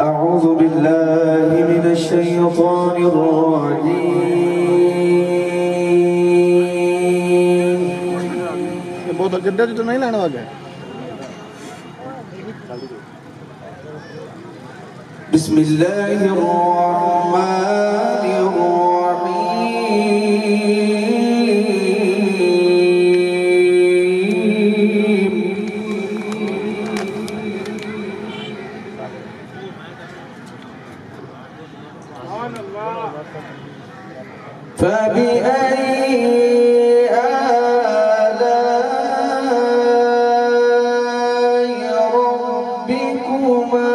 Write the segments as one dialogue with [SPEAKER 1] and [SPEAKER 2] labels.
[SPEAKER 1] أعوذ بالله من الشيطان الرجيم
[SPEAKER 2] बहुत गड्ढा तो नहीं लाने वाला है।
[SPEAKER 1] بسم الله الرحمن الرحيم فبأي آلاء ربكما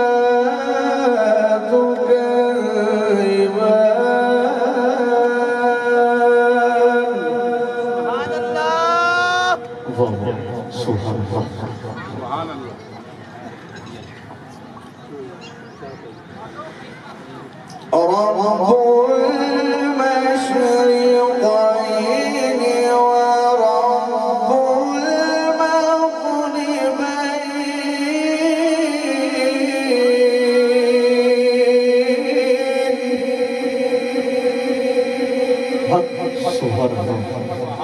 [SPEAKER 1] رب المشرقين ورب المغربين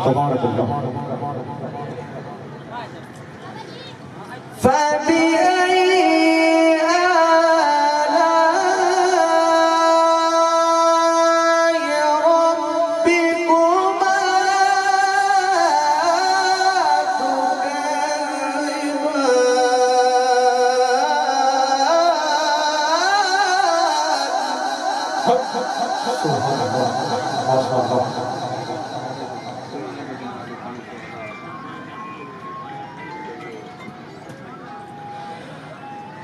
[SPEAKER 2] تبارك الله
[SPEAKER 1] فبأي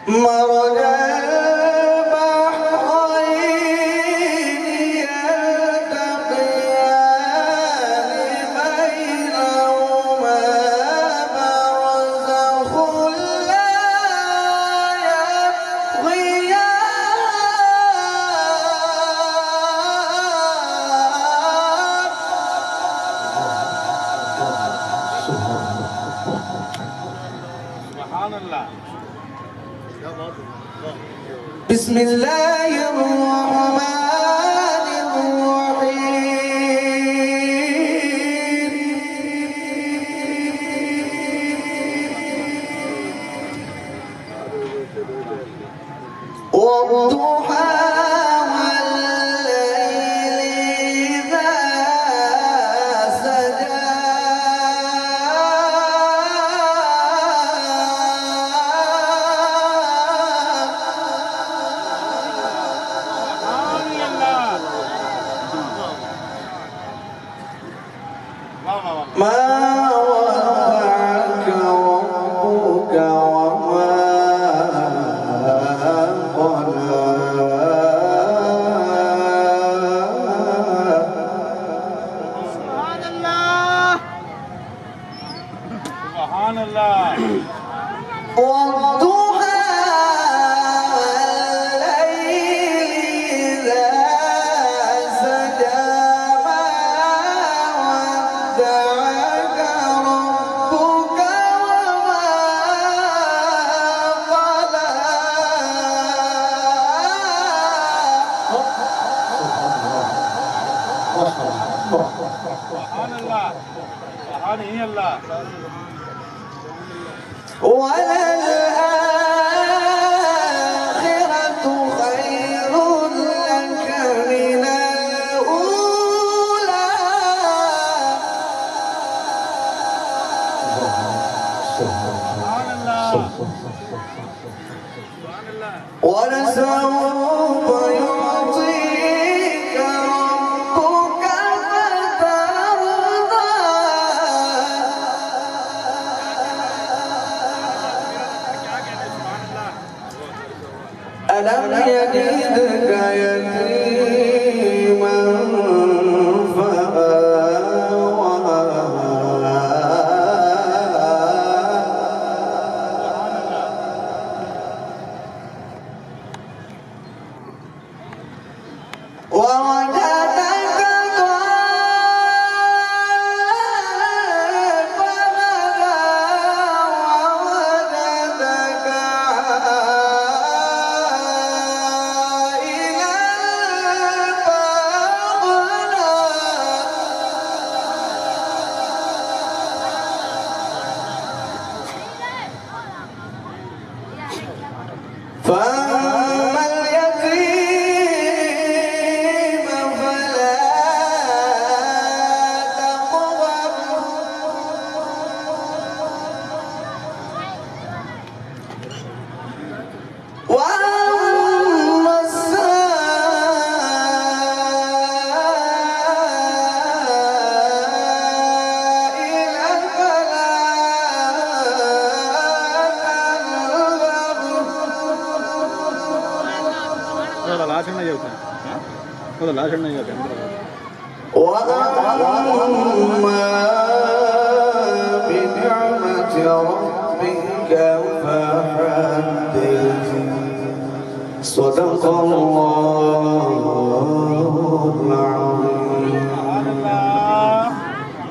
[SPEAKER 1] مرج البحرين يلتقيان بينهما برزخ لا يبغيان بسم الله الرحمن الرحيم والضحى والليل إذا سجى ما ودعك ربك وما قلى
[SPEAKER 2] سبحان الله سبحان الله
[SPEAKER 1] والضحى والليل إذا سجى ما ودعك ربك وما قلى
[SPEAKER 2] سبحان الله سبحان هي الله
[SPEAKER 1] وللآخرة خير لك من الأولى
[SPEAKER 2] سبحان الله سبحان الله
[SPEAKER 1] ولسوف يعطيك ربك فترضى ألم يجدك يتيما فآوى ووجدك ضالا فهدى ووجدك
[SPEAKER 2] లాషన్ చెబుతాను లాషన్ చెబుతాను
[SPEAKER 1] وأما بنعمة ربك فحدث صدق الله